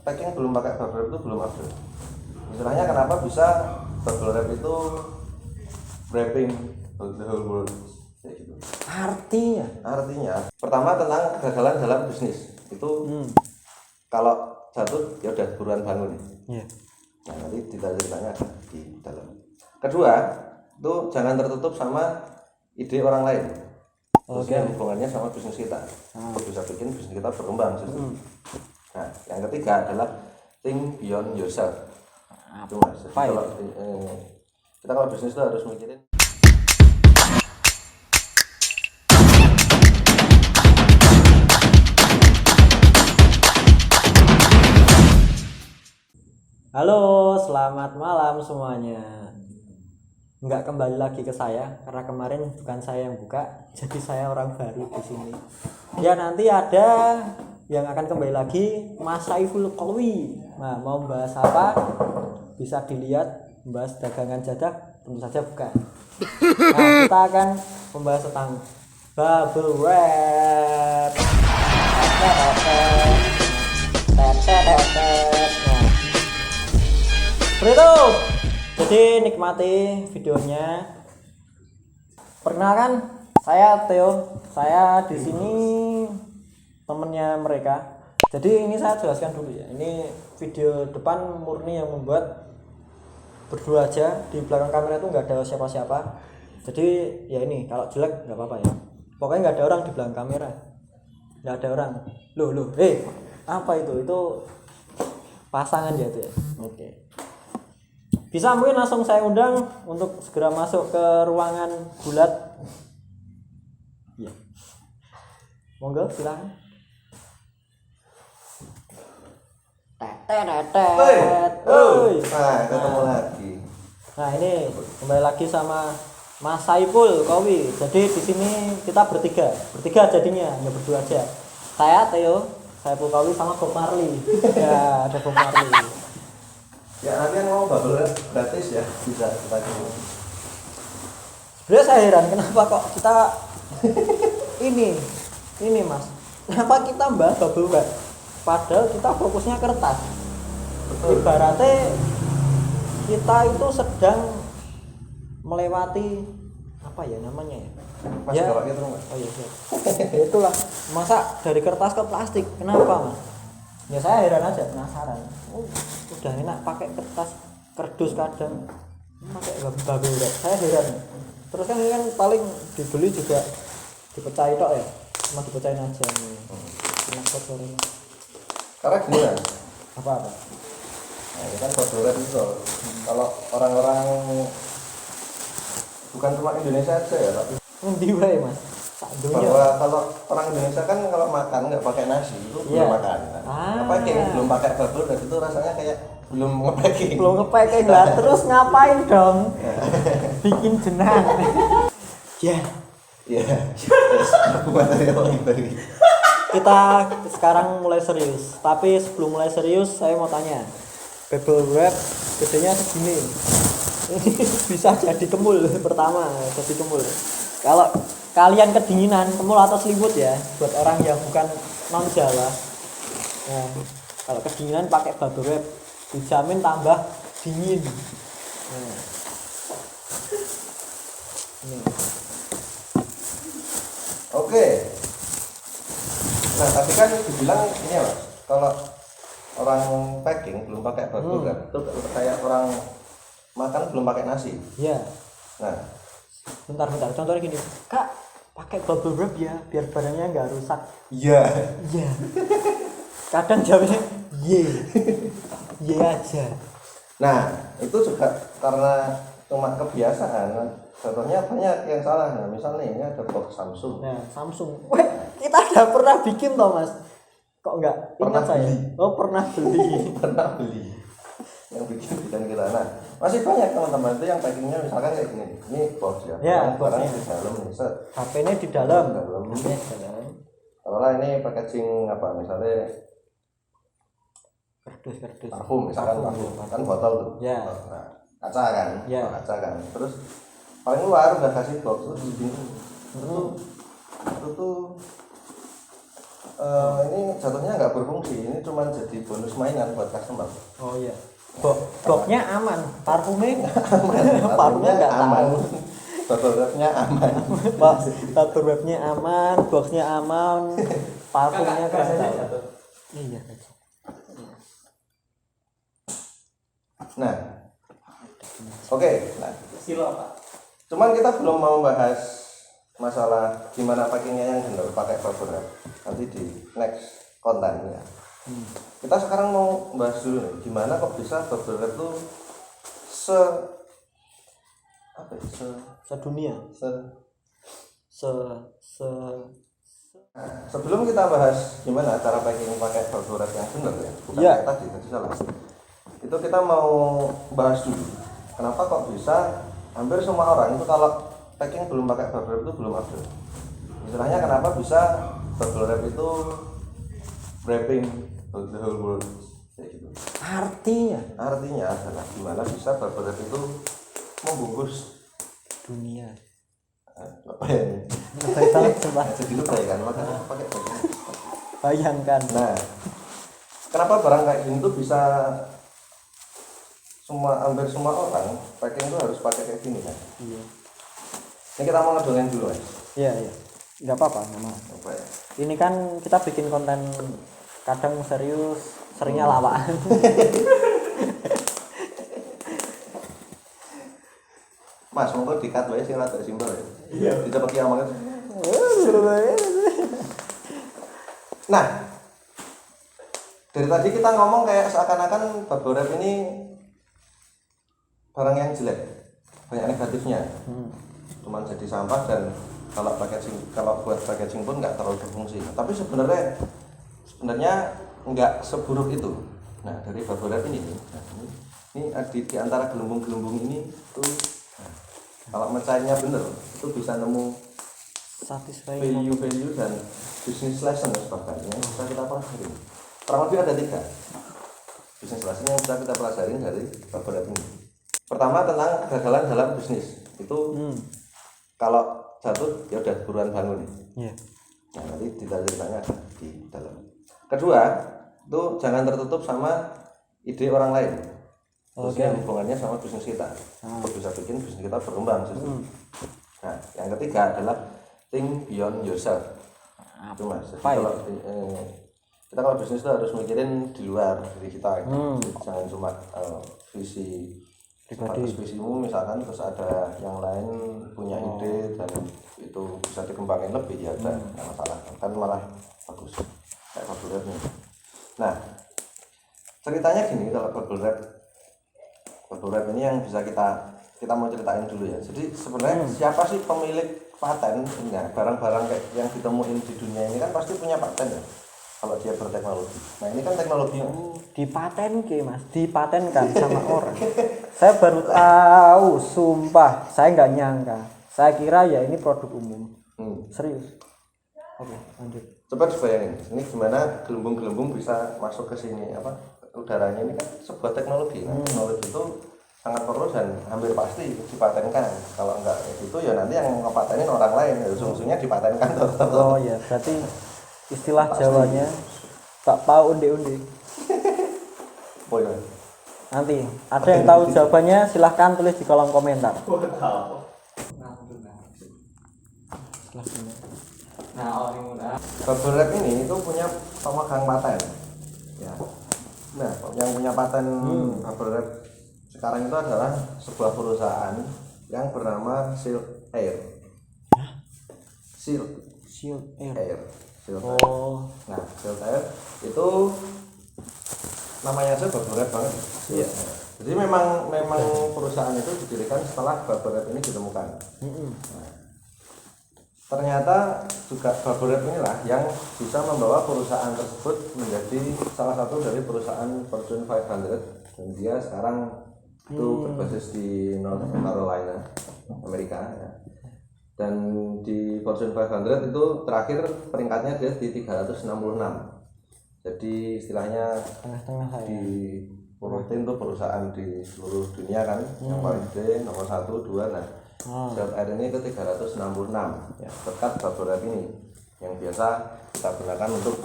packing belum pakai bubble wrap itu belum update. Istilahnya kenapa bisa bubble wrap itu wrapping the whole world kayak gitu. Artinya pertama tentang kegagalan dalam bisnis itu kalau jatuh ya udah buruan bangun. Nah nanti ditanya di dalam. Kedua itu jangan tertutup sama ide orang lain. Khususnya hubungannya sama bisnis kita. Bisa bikin bisnis kita berkembang. Nah yang ketiga adalah think beyond yourself. Cuma kita kalau bisnis itu harus mikirin. Halo, selamat malam semuanya. Nggak kembali lagi ke saya karena kemarin bukan saya yang buka, jadi saya orang baru di sini. Ya nanti ada yang akan kembali lagi, Mas Saiful Qawi. Nah, mau bahas apa? Bisa dilihat, membahas dagangan jadak, tentu saja bukan. Nah, kita akan membahas tentang bubble wrap. Seperti itu. Jadi nikmati videonya. Perkenalkan, saya Theo. Saya di sini temennya mereka. Jadi ini saya jelaskan dulu ya. Ini video depan murni yang membuat berdua aja. Di belakang kamera itu nggak ada siapa-siapa. Jadi ya ini kalau jelek nggak apa-apa ya. Pokoknya nggak ada orang di belakang kamera. Nggak ada orang. Loh, apa itu? Itu pasangan ya itu ya. Oke. Bisa mungkin langsung saya undang untuk segera masuk ke ruangan bulat. Iya. Monggo silakan. Nah, ketemu lagi. Nah, ini kembali lagi sama Mas Saiful Qawi. Jadi di sini kita bertiga jadinya, nggak berdua aja. Saya Theo, Saiful Qawi sama Bob Marley. Ya, ada Bob Marley. Ya nanti yang mau bubble wrap gratis ya bisa kita coba. Sebenarnya saya heran kenapa kok kita ini Mas, kenapa kita bahas bubble wrap padahal kita fokusnya kertas. Betul. Ibaratnya kita itu sedang melewati apa ya namanya ya? Mas Ya. kalau gitu enggak? Oh iya. Itulah masa dari kertas ke plastik. Kenapa, Mas? Ya saya heran aja, penasaran. Udah enak pakai kertas kardus kadang pakai bubble wrap. Saya heran. Terus kan ini kan paling dibeli juga dipecahin tok ya. Cuma dipecahin aja nih. Enak kotornya. Karena gini kan. Apa? Nah, ini kan bubble wrap itu kalau orang-orang bukan cuma Indonesia aja ya, tapi Endi wae, Mas? Sak dunia. bahwa kalau orang Indonesia kan kalau makan nggak pakai nasi itu belum makan. Packing belum pakai bubble wrap itu rasanya kayak belum nge-packing. Belum nge-packing lah, terus ngapain dong? Bikin jenang. Ya. Iya. Aku material lagi. Kita sekarang mulai serius. Tapi sebelum mulai serius, saya mau tanya. Bubble wrap gedenya segini. Ini bisa jadi kemul pertama, jadi kemul. Kalau kalian kedinginan, kemul atau selimut ya, buat orang yang bukan non Jawa. Nah, kalau kedinginan pakai bubble wrap, dijamin tambah dingin. Nah. Ini. Oke. Nah, tapi kan dibilang ini ya, Mas. Kalau orang packing belum pakai bubble wrap, itu kayak orang makan belum pakai nasi. Ya. Nah, Bentar. Contohnya gini, Kak, pakai bubble wrap ya, biar badannya nggak rusak. iya. Iya. Kadang jawabnya, iya aja. Nah, itu juga karena cuma kebiasaan. Contohnya banyak yang salah. Nah, misalnya ini ada box Samsung. Nah, Samsung. Weh, kita udah pernah bikin toh, Mas. Kok enggak? Pernah Ingat saya. beli. Oh, pernah beli. Pernah beli. Yang bikin kita. Nah, masih banyak teman-teman itu yang packingnya misalkan kayak gini. Ini box ya. Ya, barang boxnya. di dalam nih, set. HP-nya di dalam. Ini Di dalam. Kalau ini packaging apa? Misalnya Kardus. parfum, misalkan parfum. Kan botol tuh. Ya. Nah, kaca kan. Ya. Kaca kan. Terus paling luar udah kasih box terus di pintu. Itu tuh ini jatuhnya nggak berfungsi, ini cuma jadi bonus mainan buat customer. Oh iya. Boxnya aman, parfumnya Parfumnya nggak aman, tahu. bubble wrapnya aman. Pak, bubble wrapnya aman, boxnya aman, parfumnya kan tahu. Iya. Nah, oke. Nah, Silo Pak. cuman kita belum mau bahas masalah gimana packingnya yang benar pakai bubble wrap. Nanti di next konten ya. Kita sekarang mau bahas dulu nih, gimana kok bisa bubble wrap tuh apa ya, Sedunia. sebelum kita bahas gimana cara packing pakai bubble wrap yang benar ya, bukan Iya. kayak tadi salah. Itu kita mau bahas dulu kenapa kok bisa hampir semua orang itu kalau packing belum pakai bubble wrap itu belum afdol. Istilahnya kenapa bisa bubble wrap itu wrapping the whole world kayak gitu. Artinya Artinya adalah gimana bisa bubble wrap itu membungkus dunia. apa ya ini? Baik banget coba. Jadi lebay kan makanya pakai bubble. Bayangkan. Nah, kenapa barang kayak gini tuh bisa hampir semua orang packing tuh harus pakai kayak gini kan? Iya. Ini kita mau ngedongeng dulu guys. Iya. Nggak apa-apa, nggak mau. Apa ya? Ini kan kita bikin konten kadang serius, seringnya lawak. Mas, monggo di-cut wae sing rada simpel ya. Iya. Dicepet ki omongan. Nah, dari tadi kita ngomong kayak seakan-akan bubble wrap ini barang yang jelek, banyak negatifnya. Cuman jadi sampah dan kalau buat packaging pun nggak terlalu berfungsi. Tapi sebenarnya nggak seburuk itu. Nah, dari bubble wrap ini di antara gelembung-gelembung ini tuh, nah, kalau mencarinya bener itu bisa nemu Satisfying. value dan business lesson bahkan yang bisa kita pelajari. Kurang lebih ada 3 business lesson yang bisa kita pelajarin dari bubble wrap ini. Pertama tentang kegagalan dalam bisnis itu kalau jatuh ya udah buruan bangun. Iya. Nah, nanti ceritanya ada di dalam. Kedua itu jangan tertutup sama ide orang lain. Khususnya hubungannya sama bisnis kita. Untuk bisa bikin bisnis kita berkembang justru. Nah, yang ketiga adalah think beyond yourself. Itu mas. Jadi kalau kita kalau bisnis itu harus mikirin di luar diri kita. Jangan cuma visi pribadi. Visimu misalkan terus ada yang lain punya ide dan itu bisa dikembangin lebih ya udah nggak masalah. Kan malah bagus kayak bubble wrap nih. Nah, ceritanya gini kalau bubble wrap ini yang bisa kita mau ceritain dulu ya. Jadi sebenarnya siapa sih pemilik paten? Nah, barang-barang kayak yang ditemuin di dunia ini kan pasti punya paten ya. Kalau dia berteknologi. Nah, ini kan teknologi yang dipatenkan sama orang. Saya baru tahu, sumpah, saya nggak nyangka. Saya kira ya ini produk umum. Serius. Oke, lanjut. Coba dibayangin, ini gimana gelembung-gelembung bisa masuk ke sini udaranya ini kan sebuah teknologi. Nah, teknologi itu sangat perlu dan hampir pasti dipatenkan. Kalau enggak gitu ya nanti yang ngepatenin orang lain, ya ujung-ujungnya dipatenkan. Oh ya, berarti istilah pasti. Jawanya tak tahu undi-undi. Oh iya. Nanti ada yang tahu jawabannya silahkan tulis di kolom komentar. Bubble wrap ini itu punya pemegang paten. Ya. Nah, yang punya paten bubble wrap sekarang itu adalah sebuah perusahaan yang bernama Silk Air. Silk Air. Oh. Nah, Silk Air itu namanya aja bubble wrap banget. Iya. Jadi memang perusahaan itu didirikan setelah bubble wrap ini ditemukan. Nah, ternyata juga bubble wrap inilah yang bisa membawa perusahaan tersebut menjadi salah satu dari perusahaan Fortune 500 dan dia sekarang itu berbasis di North Carolina, Amerika ya. Dan di Fortune 500 itu terakhir peringkatnya dia di 366. Jadi istilahnya tengah-tengah di urutin tuh perusahaan di seluruh dunia kan yang paling gede nomor 1, 2. Nah, Silk Air ini ke 366 ya, berkat bubble wrap ini. yang biasa kita gunakan untuk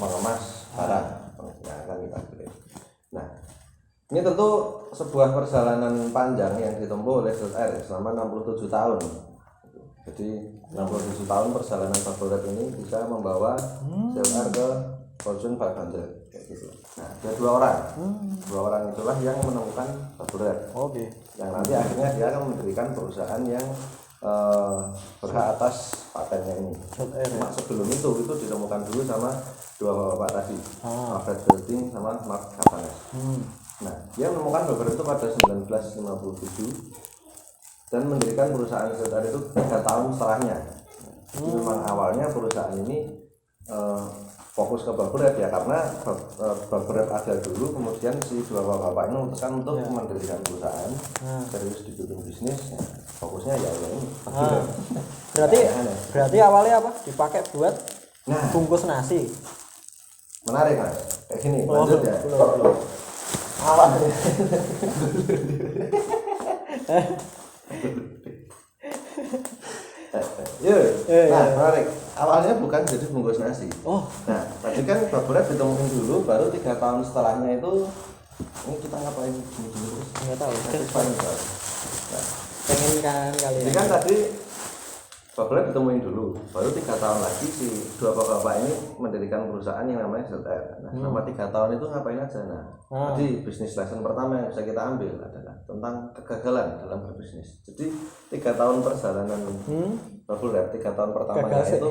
mengemas barang yang akan kita kirim. Nah, ini tentu sebuah perjalanan panjang yang ditempuh oleh ZR selama 67 tahun. Jadi 67 tahun perjalanan bubble wrap ini bisa membawa ZR ke Fortune 500 kayak gitu. Nah, ada dua orang itulah yang menemukan bubble wrap. Oke. Yang nanti akhirnya dia akan mendirikan perusahaan yang berhak atas patennya ini. Cuma sebelum itu ditemukan dulu sama dua bapak tadi, Alfred Belting sama Mark Cavanes. Nah, dia menemukan bubble wrap itu pada 1957 dan mendirikan perusahaan ZR itu 3 tahun setelahnya. Jadi memang awalnya perusahaan ini fokus ke bubble wrap ya, karena bubble wrap ada dulu, kemudian si dua bapak ini memutuskan untuk mendirikan perusahaan, serius dibikin bisnis, ya, fokusnya ya ini. Berarti awalnya apa? Dipakai buat bungkus nasi. Menarik mas, kayak gini, lanjut ya. Awalnya nah menarik, awalnya bukan jadi bungkus nasi. Nah tadi kan bubble wrap ditemukan dulu, baru 3 tahun setelahnya itu ini kita ngapain gini terus? Nggak tahu. Nah, Pengen kan kalian. jadi kan tadi bubble wrap ditemuin dulu, baru 3 tahun lagi si dua bapak ini mendirikan perusahaan yang namanya ZR. Nah selama 3 tahun itu ngapain aja? Nah jadi bisnis lesson pertama yang bisa kita ambil adalah tentang kegagalan dalam berbisnis. Jadi 3 tahun perjalanan bubble wrap, 3 tahun pertamanya itu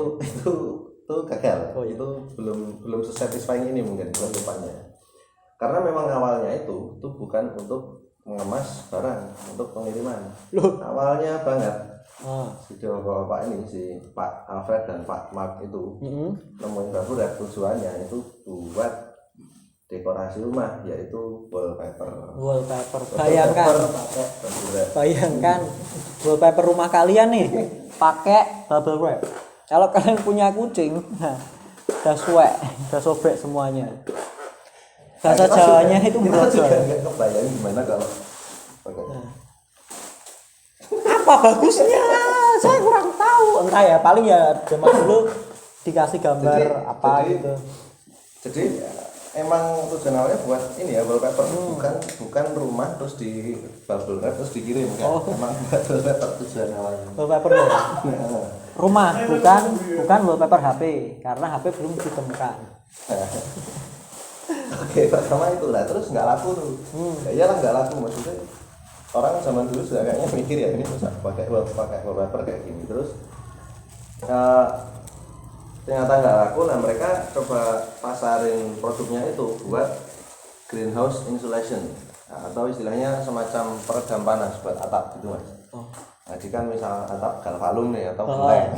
gagal. Itu belum satisfying ini mungkin depannya. Karena memang awalnya itu bukan untuk mengemas barang untuk pengiriman. Awalnya banget si dua bapak ini, si Pak Alfred dan Pak Mark itu nemuin bubble wrap, tujuannya itu buat dekorasi rumah, yaitu wallpaper. Bayangkan wallpaper rumah kalian nih pakai bubble wrap. Kalau kalian punya kucing, udah sobek semuanya. Bahasa Jawanya itu brodol. Nggak kebayang gimana kalau apa bagusnya? Saya kurang tahu. Entah ya, paling ya zaman dulu dikasih gambar gitu. Jadi emang tujuan awalnya buat ini ya, wallpaper, bukan rumah terus di bubble wrap terus dikirim kan. Emang buat wallpaper tujuan awalnya. Wallpaper rumah, bukan wallpaper HP, karena HP belum ditemukan. Oke, pertama itulah, terus nggak laku tuh. Ya iyalah nggak laku, maksudnya orang zaman dulu sudah kayaknya mikir ya ini bisa pakai wallpaper kayak gini, terus ternyata nggak laku. Nah mereka coba pasarin produknya itu buat greenhouse insulation, atau istilahnya semacam peredam panas buat atap gitu mas. Jadi kan misal atap galvalum nih atau genteng,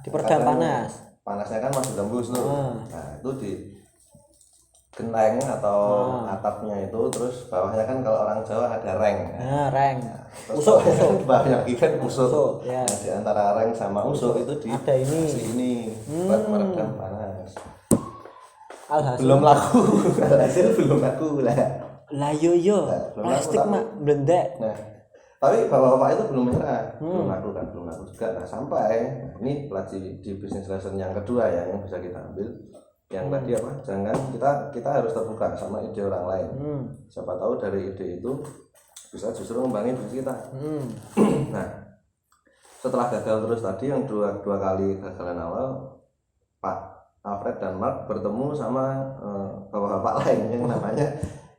diperedam panas. Panasnya kan masih tembus tuh. Nah itu di genteng atau atapnya itu, terus bawahnya kan kalau orang Jawa ada reng. Reng. Usuk. Bawahnya kan usuk. Ya. Nah, di antara reng sama usuk itu ada ini buat meredam panas. Alhasil belum laku. Alhasil belum laku lah. Lah yo plastik mah blendek. Nah, tapi bapak-bapak itu belum menyerah, belum laku juga. Nah sampai ini pelajari di bisnis lesson yang kedua ya yang bisa kita ambil. Yang tadi apa? Jangan kita harus terbuka sama ide orang lain. Siapa tahu dari ide itu bisa justru membangun bisnis kita. Nah, setelah gagal terus tadi yang dua kali gagalan awal, Pak Alfred dan Mark bertemu sama bapak-bapak lain yang namanya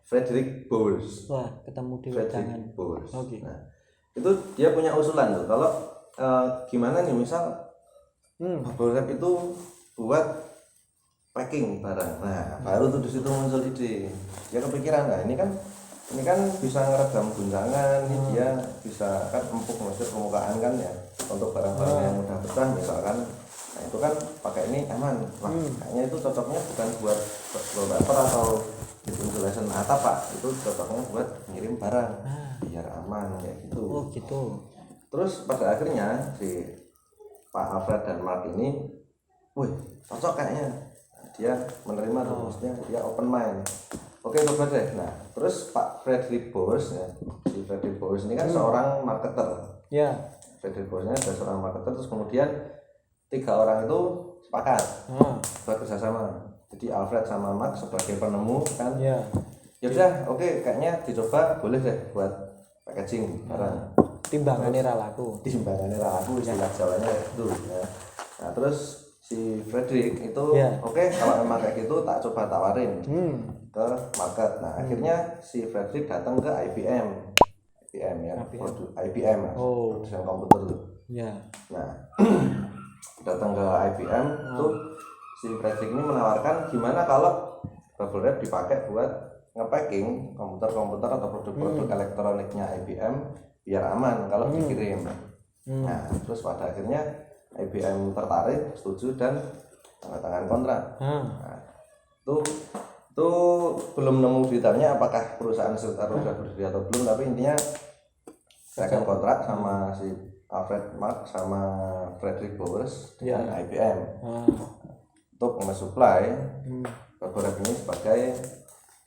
Frederick Bowers. Wah, ketemu di Frederick Bowers. Okay. Nah, itu dia punya usulan tuh. Kalau gimana nih misal bubble wrap itu buat packing barang. Nah, baru tuh di situ muncul ide. Dia kepikiran, nah ini kan bisa ngeredam guncangan, ini dia bisa kan empuk maksudnya permukaan kan ya untuk barang-barang yang mudah pecah misalkan. Nah, itu kan pakai ini aman. Wah, kayaknya itu cocoknya bukan buat wallpaper atau insulation atap, Pak. Itu cocoknya buat ngirim barang biar aman kayak gitu. Oh, gitu. Terus pada akhirnya si Pak Alfred dan Mark ini, wih, cocok kayaknya. Dia menerima tuh, maksudnya dia open mind. Oke, coba deh. Nah, terus Pak Frederick Bowers ya, si Frederick Bowers ini kan seorang marketer. Ya. Frederick Bowers ini adalah seorang marketer. Terus kemudian 3 tiga orang itu sepakat buat kerjasama. Jadi Alfred sama Mark sebagai penemu kan, ya udah oke, kayaknya dicoba boleh deh buat packaging barang. Timbangannya ralaku istilah Jawanya itu ya. Nah terus si Frederick itu oke, kalau memang kayak gitu tak coba tawarin ke market. Nah akhirnya si Frederick datang ke IBM ya, IBM produsen komputer tuh. Nah datang ke IBM tuh si Frederick ini menawarkan gimana kalau bubble wrap dipakai buat nge-packing komputer-komputer atau produk-produk elektroniknya IBM biar aman kalau dikirim. Nah terus pada akhirnya IBM tertarik, setuju dan tanda tangan kontrak. Nah, itu belum nemu detailnya apakah perusahaan sudah berdiri atau belum, tapi intinya saya akan kontrak sama si Alfred Mark sama Frederick Bowers dengan IBM untuk mensuplai bubble wrap ini sebagai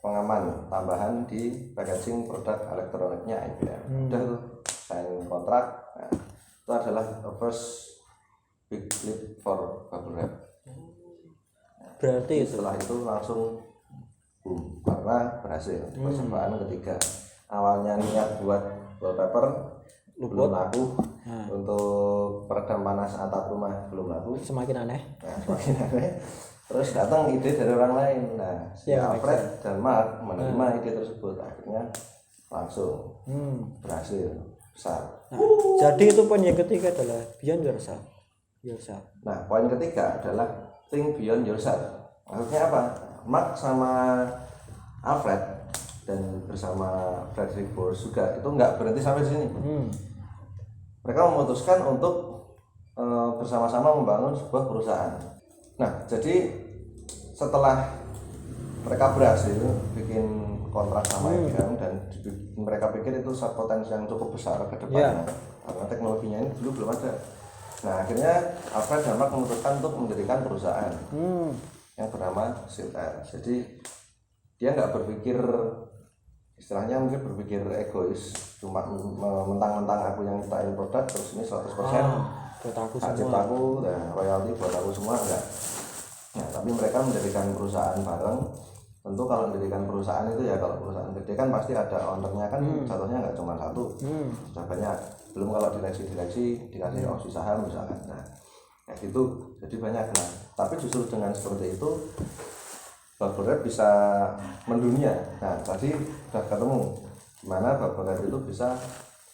pengaman tambahan di packaging produk elektroniknya IBM. Udah tuh sign kontrak. Nah, itu adalah the first big leap for bubble wrap. Berarti setelah itu langsung boom karena berhasil di percobaan ketiga. Awalnya niat buat wallpaper belum laku, untuk peredam panas atap rumah belum laku. Semakin aneh. Terus datang ide dari orang lain. Nah, si Alfred dan Mark menerima ide tersebut, akhirnya langsung berhasil besar. Nah, jadi itu poin yang ketiga adalah beyond yourself. Nah, poin ketiga adalah think beyond yourself. Maksudnya apa? Mark sama Alfred dan bersama Frederick Bowers juga itu nggak berhenti sampai sini. Mereka memutuskan untuk bersama-sama membangun sebuah perusahaan. Nah, jadi setelah mereka berhasil bikin kontrak sama IBM dan mereka pikir itu potensi yang cukup besar ke depannya, karena teknologinya ini dulu belum ada. Nah, akhirnya Alfred dan Mark memutuskan untuk mendirikan perusahaan yang bernama Silk Air. Jadi dia nggak berpikir, istilahnya mungkin berpikir egois, cuma mentang-mentang aku yang ciptain produk terus ini 100% hak ciptaku dan royalti buat aku semua, enggak. Nah, tapi mereka mendirikan perusahaan bareng. Tentu kalau mendirikan perusahaan itu ya, kalau perusahaan gede kan pasti ada ownernya kan, jatuhnya nggak cuma satu, sudah banyak. Belum kalau direksi dikasih opsi saham misalkan. Nah kayak gitu, jadi banyak. Nah tapi justru dengan seperti itu bubble wrap bisa mendunia. Nah tadi sudah ketemu gimana bubble wrap itu bisa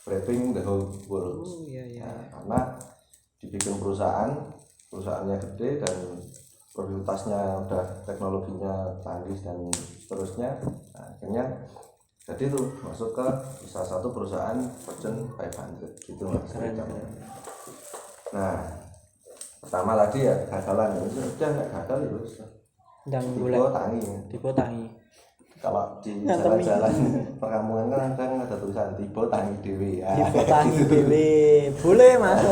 wrapping the whole world. Nah, karena dibikin perusahaannya gede dan produktivitasnya udah, teknologinya canggih dan seterusnya. Nah, akhirnya jadi tuh masuk ke salah satu perusahaan Fortune 500 gitu mas. Nah pertama lagi ya kegagalan, ini sudah nggak gagal itu tipe tangi. Kalau di jalan-jalan perkampungan kan ada tulisan tipe tangi dewi ya. Tipe tangi dewi boleh masuk.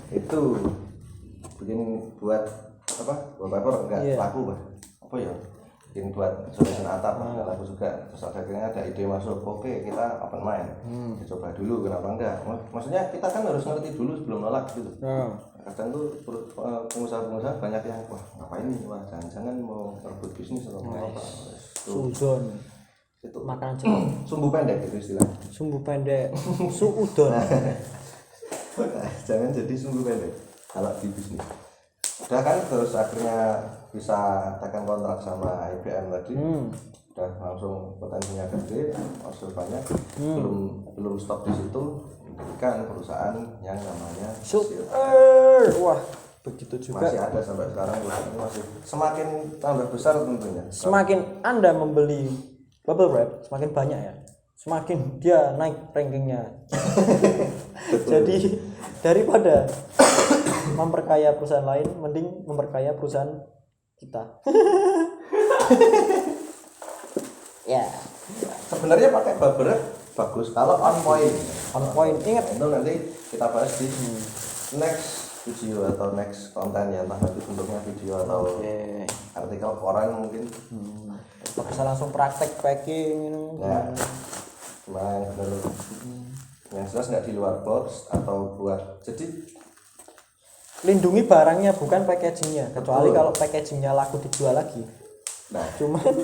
Itu bikin buat apa wallpaper enggak laku apa ya, bikin buat solution atap enggak laku juga. Terus akhirnya ada ide masuk, oke kita open mind, coba dulu, kenapa enggak. Maksudnya kita kan harus ngerti dulu sebelum nolak gitu. Kadang tuh pengusaha-pengusaha banyak yang wah ngapain nih, wah jangan-jangan mau merebut bisnis atau mau apa. Suzon itu makanan Jepang. Sumbu pendek itu istilahnya. Sumbu pendek. Suudon. Jangan jadi sumbu pendek kalau di bisnis. Udah kan, terus akhirnya bisa tekan kontrak sama IBM tadi. Udah langsung potensinya gede, hasil banyak. Belum stop di situ, mendirikan perusahaan yang namanya Silk Air. Wah, begitu juga. Masih ada sampai sekarang, perusahaan masih semakin tambah besar tentunya. Semakin Anda membeli bubble wrap, semakin banyak ya. Semakin dia naik rankingnya. Jadi daripada memperkaya perusahaan lain, mending memperkaya perusahaan kita. Ya. Sebenarnya pakai bubble wrap bagus kalau on point. On point, ingat itu nanti kita bahas di next video atau next konten ya, entah nanti bentuknya video atau artikel koran mungkin. Bisa langsung praktek packing ya, cuma yang benar yang jelas nggak di luar box atau buat. Jadi lindungi barangnya bukan packagingnya, kecuali kalau packagingnya laku dijual lagi. Nah, Cuman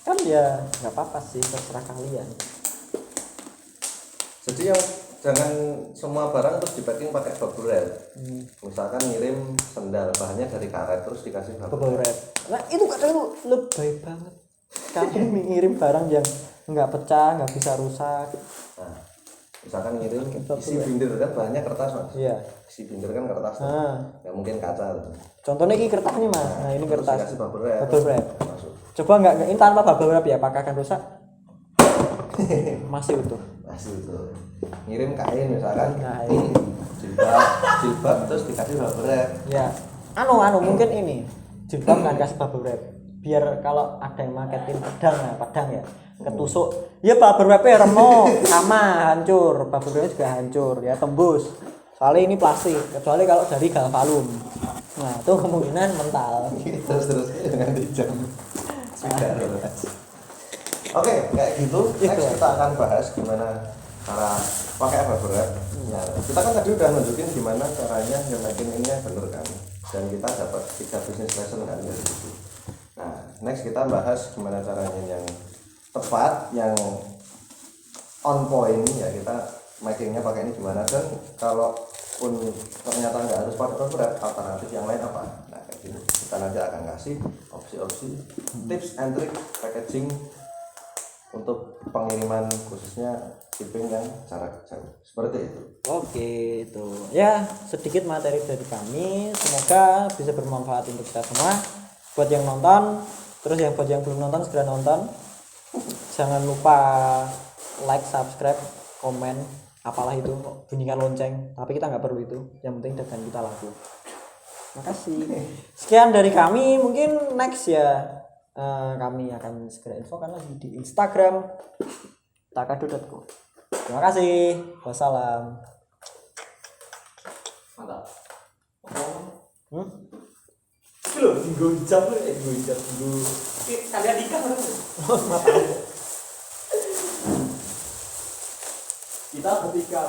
kan ya nggak apa-apa sih, terserah kalian. jadi yang jangan semua barang terus di packing pakai bubble wrap. Misalkan ngirim sendal bahannya dari karet terus dikasih Bubble wrap. Nah itu kadang itu lebay banget. Kamu ngirim barang yang nggak pecah, nggak bisa rusak. Nah, misalkan ngirim Bubble isi wrap. binder kan bahannya kertas mas. Iya. Isi binder kan kertas, Nah, nggak mungkin kaca. contohnya ini kertas nih mas. Nah ini Terus kertas. dikasih bubble wrap. Bubble wrap. Masuk. Coba nggak ini tanpa bubble wrap ya, apakah akan rusak? Masih utuh. Masih itu. Ngirim kain misalkan. Nah, jilbab terus dikasih bubble wrap. Ya, anu mungkin ini jilbab nggak kasih bubble wrap, biar kalau ada yang marketin padang ya ketusuk, ya bubble wrapnya remuk, sama hancur, bubble wrapnya juga hancur, ya tembus. Soalnya ini plastik, kecuali kalau dari galvalum. Nah, itu kemungkinan mental. Terus dengan jam. Sudah. Oke, kayak gitu. Next kita akan bahas gimana cara pakai bubble wrap. Ya, kita kan tadi udah nunjukin gimana caranya nyemekin ini bener kan. Dan kita dapat 3 business lesson kan dari situ. Nah, next kita bahas gimana caranya yang tepat, yang on point ya kita makingnya pakai ini gimana, dan kalau pun ternyata nggak harus pakai bubble wrap, alternatif yang lain apa. Nah, kayak gitu. Kita nanti akan kasih opsi-opsi tips and trick packaging untuk pengiriman khususnya shipping yang jarak jauh seperti itu. Oke, itu ya sedikit materi dari kami, semoga bisa bermanfaat untuk kita semua. Buat yang nonton, terus yang buat yang belum nonton segera nonton. Jangan lupa like, subscribe, komen, apalah itu, bunyikan lonceng. Tapi kita nggak perlu itu, yang penting dagangan kita laku. Makasih. Sekian dari kami, mungkin next ya kami akan segera infokan lagi di Instagram takadu.co. Terima kasih. Wassalam. Mantap. Loh, gonjang kalian nikah kita bertiga.